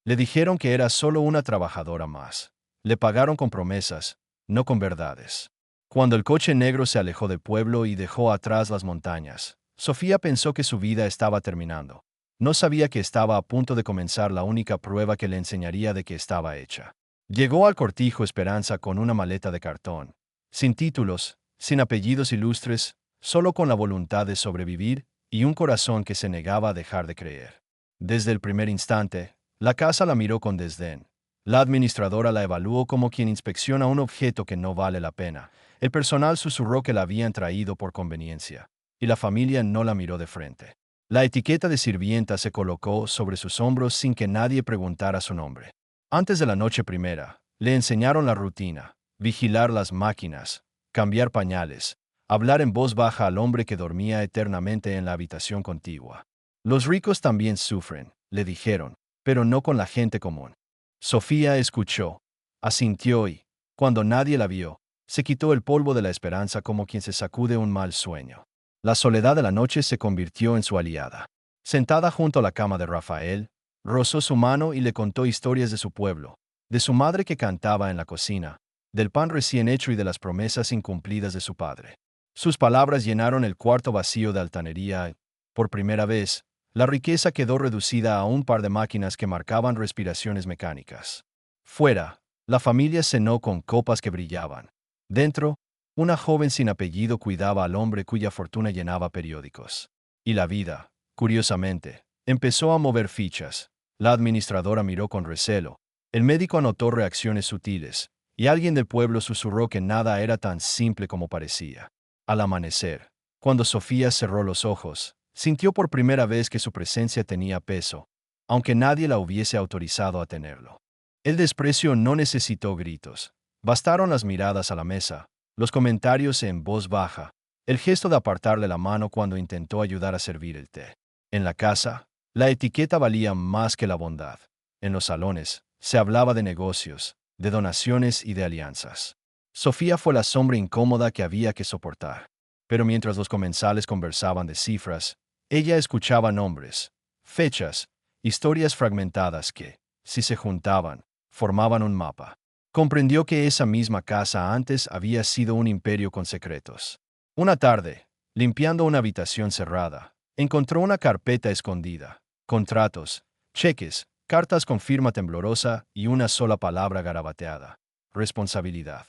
Le dijeron que era solo una trabajadora más. Le pagaron con promesas, no con verdades. Cuando el coche negro se alejó del pueblo y dejó atrás las montañas, Sofía pensó que su vida estaba terminando. No sabía que estaba a punto de comenzar la única prueba que le enseñaría de qué estaba hecha. Llegó al Cortijo Esperanza con una maleta de cartón, sin títulos, sin apellidos ilustres, solo con la voluntad de sobrevivir y un corazón que se negaba a dejar de creer. Desde el primer instante, la casa la miró con desdén. La administradora la evaluó como quien inspecciona un objeto que no vale la pena. El personal susurró que la habían traído por conveniencia, y la familia no la miró de frente. La etiqueta de sirvienta se colocó sobre sus hombros sin que nadie preguntara su nombre. Antes de la noche primera, le enseñaron la rutina: vigilar las máquinas, cambiar pañales, hablar en voz baja al hombre que dormía eternamente en la habitación contigua. Los ricos también sufren, le dijeron, pero no con la gente común. Sofía escuchó, asintió y, cuando nadie la vio, se quitó el polvo de la esperanza como quien se sacude un mal sueño. La soledad de la noche se convirtió en su aliada. Sentada junto a la cama de Rafael, rozó su mano y le contó historias de su pueblo, de su madre que cantaba en la cocina, del pan recién hecho y de las promesas incumplidas de su padre. Sus palabras llenaron el cuarto vacío de altanería y, por primera vez, la riqueza quedó reducida a un par de máquinas que marcaban respiraciones mecánicas. Fuera, la familia cenó con copas que brillaban. Dentro, una joven sin apellido cuidaba al hombre cuya fortuna llenaba periódicos. Y la vida, curiosamente, empezó a mover fichas. La administradora miró con recelo. El médico anotó reacciones sutiles, y alguien del pueblo susurró que nada era tan simple como parecía. Al amanecer, cuando Sofía cerró los ojos, sintió por primera vez que su presencia tenía peso, aunque nadie la hubiese autorizado a tenerlo. El desprecio no necesitó gritos. Bastaron las miradas a la mesa, los comentarios en voz baja, el gesto de apartarle la mano cuando intentó ayudar a servir el té. En la casa, la etiqueta valía más que la bondad. En los salones, se hablaba de negocios, de donaciones y de alianzas. Sofía fue la sombra incómoda que había que soportar. Pero mientras los comensales conversaban de cifras, ella escuchaba nombres, fechas, historias fragmentadas que, si se juntaban, formaban un mapa. Comprendió que esa misma casa antes había sido un imperio con secretos. Una tarde, limpiando una habitación cerrada, encontró una carpeta escondida, contratos, cheques, cartas con firma temblorosa y una sola palabra garabateada: responsabilidad.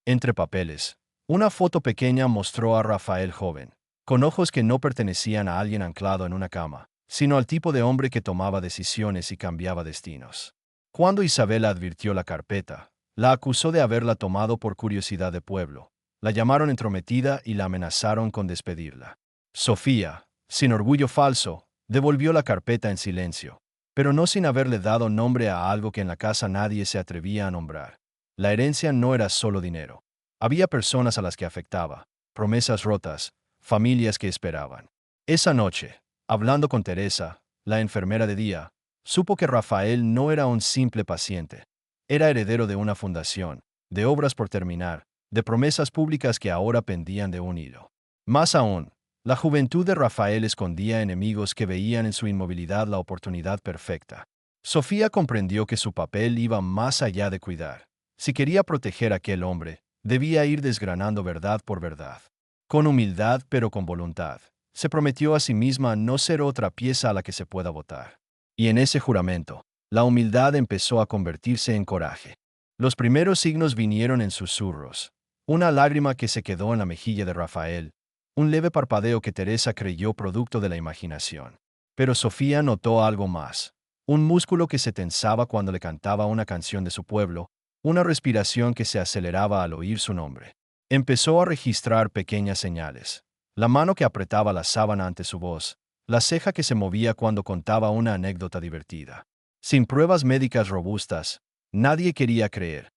Entre papeles, una foto pequeña mostró a Rafael joven, con ojos que no pertenecían a alguien anclado en una cama, sino al tipo de hombre que tomaba decisiones y cambiaba destinos. Cuando Isabela advirtió la carpeta, la acusó de haberla tomado por curiosidad de pueblo. La llamaron entrometida y la amenazaron con despedirla. Sofía, sin orgullo falso, devolvió la carpeta en silencio, pero no sin haberle dado nombre a algo que en la casa nadie se atrevía a nombrar. La herencia no era solo dinero. Había personas a las que afectaba, promesas rotas, familias que esperaban. Esa noche, hablando con Teresa, la enfermera de día, supo que Rafael no era un simple paciente. Era heredero de una fundación, de obras por terminar, de promesas públicas que ahora pendían de un hilo. Más aún, la juventud de Rafael escondía enemigos que veían en su inmovilidad la oportunidad perfecta. Sofía comprendió que su papel iba más allá de cuidar. Si quería proteger a aquel hombre, debía ir desgranando verdad por verdad. Con humildad pero con voluntad, se prometió a sí misma no ser otra pieza a la que se pueda votar. Y en ese juramento, la humildad empezó a convertirse en coraje. Los primeros signos vinieron en susurros. Una lágrima que se quedó en la mejilla de Rafael, un leve parpadeo que Teresa creyó producto de la imaginación. Pero Sofía notó algo más. Un músculo que se tensaba cuando le cantaba una canción de su pueblo, una respiración que se aceleraba al oír su nombre. Empezó a registrar pequeñas señales. La mano que apretaba la sábana ante su voz, la ceja que se movía cuando contaba una anécdota divertida. Sin pruebas médicas robustas, nadie quería creer.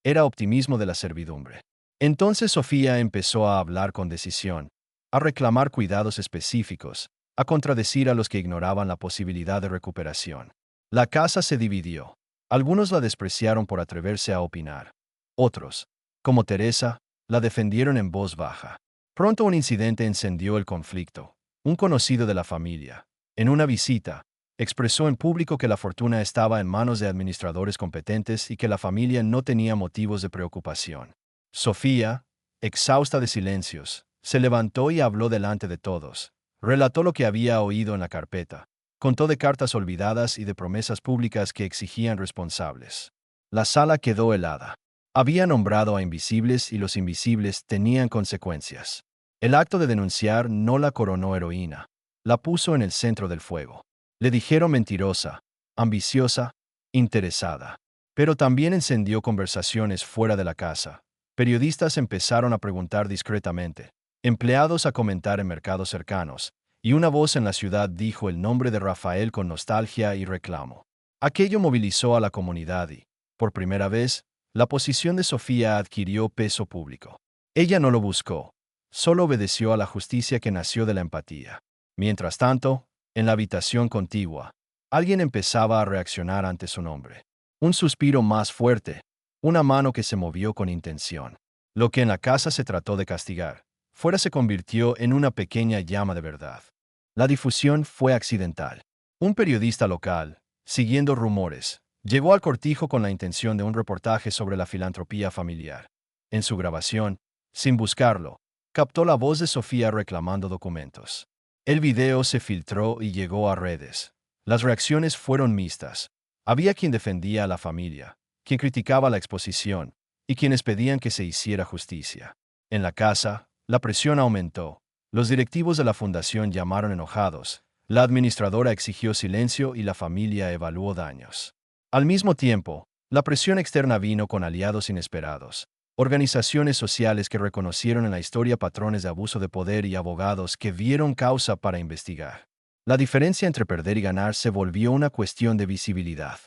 Era optimismo de la servidumbre. Entonces Sofía empezó a hablar con decisión, a reclamar cuidados específicos, a contradecir a los que ignoraban la posibilidad de recuperación. La casa se dividió. Algunos la despreciaron por atreverse a opinar. Otros, como Teresa, la defendieron en voz baja. Pronto un incidente encendió el conflicto. Un conocido de la familia, en una visita, Expresó en público que la fortuna estaba en manos de administradores competentes y que la familia no tenía motivos de preocupación. Sofía, exhausta de silencios, se levantó y habló delante de todos. Relató lo que había oído en la carpeta. Contó de cartas olvidadas y de promesas públicas que exigían responsables. La sala quedó helada. Había nombrado a invisibles y los invisibles tenían consecuencias. El acto de denunciar no la coronó heroína. La puso en el centro del fuego. Le dijeron mentirosa, ambiciosa, interesada. Pero también encendió conversaciones fuera de la casa. Periodistas empezaron a preguntar discretamente, empleados a comentar en mercados cercanos, y una voz en la ciudad dijo el nombre de Rafael con nostalgia y reclamo. Aquello movilizó a la comunidad y, por primera vez, la posición de Sofía adquirió peso público. Ella no lo buscó, solo obedeció a la justicia que nació de la empatía. Mientras tanto, en la habitación contigua, alguien empezaba a reaccionar ante su nombre. Un suspiro más fuerte, una mano que se movió con intención. Lo que en la casa se trató de castigar, fuera se convirtió en una pequeña llama de verdad. La difusión fue accidental. Un periodista local, siguiendo rumores, llegó al cortijo con la intención de un reportaje sobre la filantropía familiar. En su grabación, sin buscarlo, captó la voz de Sofía reclamando documentos. El video se filtró y llegó a redes. Las reacciones fueron mixtas. Había quien defendía a la familia, quien criticaba la exposición, y quienes pedían que se hiciera justicia. En la casa, la presión aumentó. Los directivos de la fundación llamaron enojados. La administradora exigió silencio y la familia evaluó daños. Al mismo tiempo, la presión externa vino con aliados inesperados. Organizaciones sociales que reconocieron en la historia patrones de abuso de poder y abogados que vieron causa para investigar. La diferencia entre perder y ganar se volvió una cuestión de visibilidad.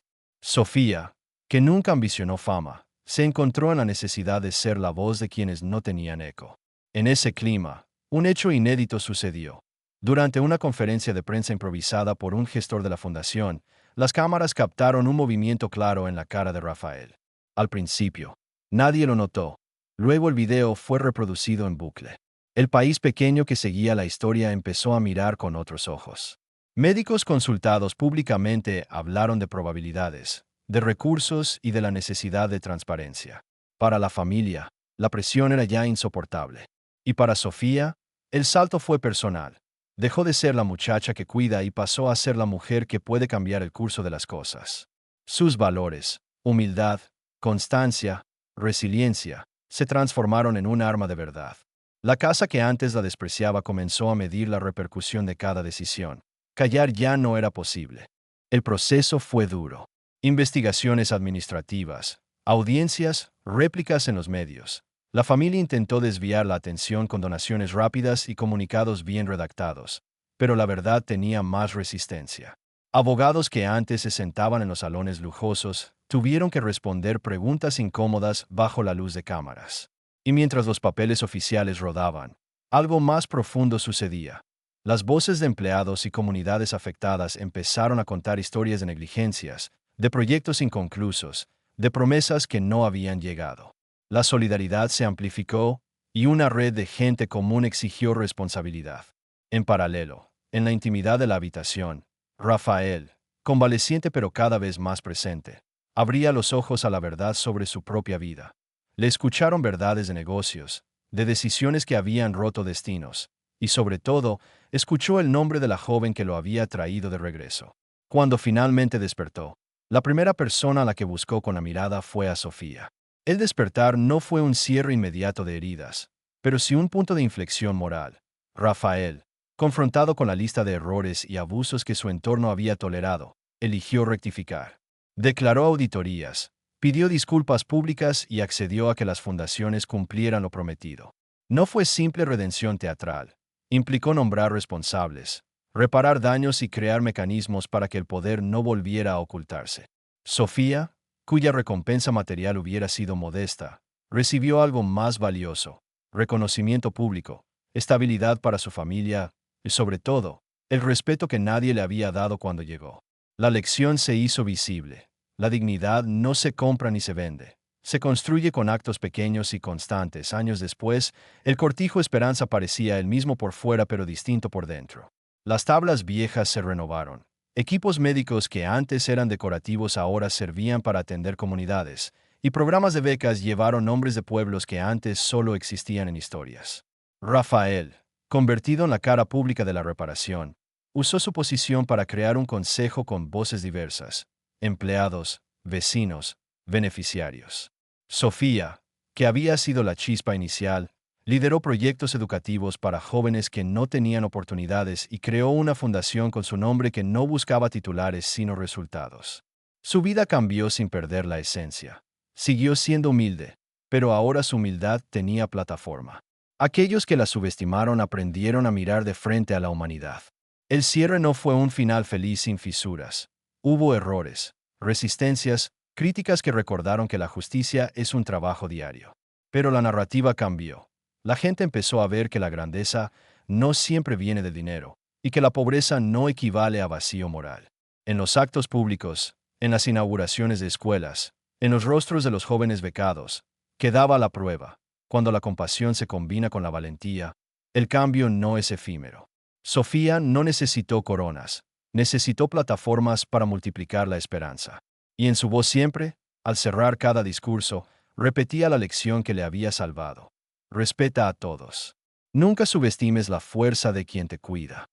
Sofía, que nunca ambicionó fama, se encontró en la necesidad de ser la voz de quienes no tenían eco. En ese clima, un hecho inédito sucedió. Durante una conferencia de prensa improvisada por un gestor de la fundación, las cámaras captaron un movimiento claro en la cara de Rafael. Al principio, nadie lo notó. Luego el video fue reproducido en bucle. El país pequeño que seguía la historia empezó a mirar con otros ojos. Médicos consultados públicamente hablaron de probabilidades, de recursos y de la necesidad de transparencia. Para la familia, la presión era ya insoportable. Y para Sofía, el salto fue personal. Dejó de ser la muchacha que cuida y pasó a ser la mujer que puede cambiar el curso de las cosas. Sus valores, humildad, constancia, resiliencia, se transformaron en un arma de verdad. La casa que antes la despreciaba comenzó a medir la repercusión de cada decisión. Callar ya no era posible. El proceso fue duro. Investigaciones administrativas, audiencias, réplicas en los medios. La familia intentó desviar la atención con donaciones rápidas y comunicados bien redactados, pero la verdad tenía más resistencia. Abogados que antes se sentaban en los salones lujosos tuvieron que responder preguntas incómodas bajo la luz de cámaras. Y mientras los papeles oficiales rodaban, algo más profundo sucedía. Las voces de empleados y comunidades afectadas empezaron a contar historias de negligencias, de proyectos inconclusos, de promesas que no habían llegado. La solidaridad se amplificó y una red de gente común exigió responsabilidad. En paralelo, en la intimidad de la habitación, Rafael, convaleciente pero cada vez más presente, abría los ojos a la verdad sobre su propia vida. Le escucharon verdades de negocios, de decisiones que habían roto destinos, y sobre todo, escuchó el nombre de la joven que lo había traído de regreso. Cuando finalmente despertó, la primera persona a la que buscó con la mirada fue a Sofía. El despertar no fue un cierre inmediato de heridas, pero sí un punto de inflexión moral. Rafael, confrontado con la lista de errores y abusos que su entorno había tolerado, eligió rectificar. Declaró auditorías, pidió disculpas públicas y accedió a que las fundaciones cumplieran lo prometido. No fue simple redención teatral. Implicó nombrar responsables, reparar daños y crear mecanismos para que el poder no volviera a ocultarse. Sofía, cuya recompensa material hubiera sido modesta, recibió algo más valioso: reconocimiento público, estabilidad para su familia y, sobre todo, el respeto que nadie le había dado cuando llegó. La lección se hizo visible. La dignidad no se compra ni se vende. Se construye con actos pequeños y constantes. Años después, el cortijo Esperanza parecía el mismo por fuera pero distinto por dentro. Las tablas viejas se renovaron. Equipos médicos que antes eran decorativos ahora servían para atender comunidades, y programas de becas llevaron nombres de pueblos que antes solo existían en historias. Rafael, convertido en la cara pública de la reparación, usó su posición para crear un consejo con voces diversas: empleados, vecinos, beneficiarios. Sofía, que había sido la chispa inicial, lideró proyectos educativos para jóvenes que no tenían oportunidades y creó una fundación con su nombre que no buscaba titulares sino resultados. Su vida cambió sin perder la esencia. Siguió siendo humilde, pero ahora su humildad tenía plataforma. Aquellos que la subestimaron aprendieron a mirar de frente a la humanidad. El cierre no fue un final feliz sin fisuras. Hubo errores, resistencias, críticas que recordaron que la justicia es un trabajo diario. Pero la narrativa cambió. La gente empezó a ver que la grandeza no siempre viene del dinero, y que la pobreza no equivale a vacío moral. En los actos públicos, en las inauguraciones de escuelas, en los rostros de los jóvenes becados, quedaba la prueba: cuando la compasión se combina con la valentía, el cambio no es efímero. Sofía no necesitó coronas, necesitó plataformas para multiplicar la esperanza. Y en su voz siempre, al cerrar cada discurso, repetía la lección que le había salvado: respeta a todos. Nunca subestimes la fuerza de quien te cuida.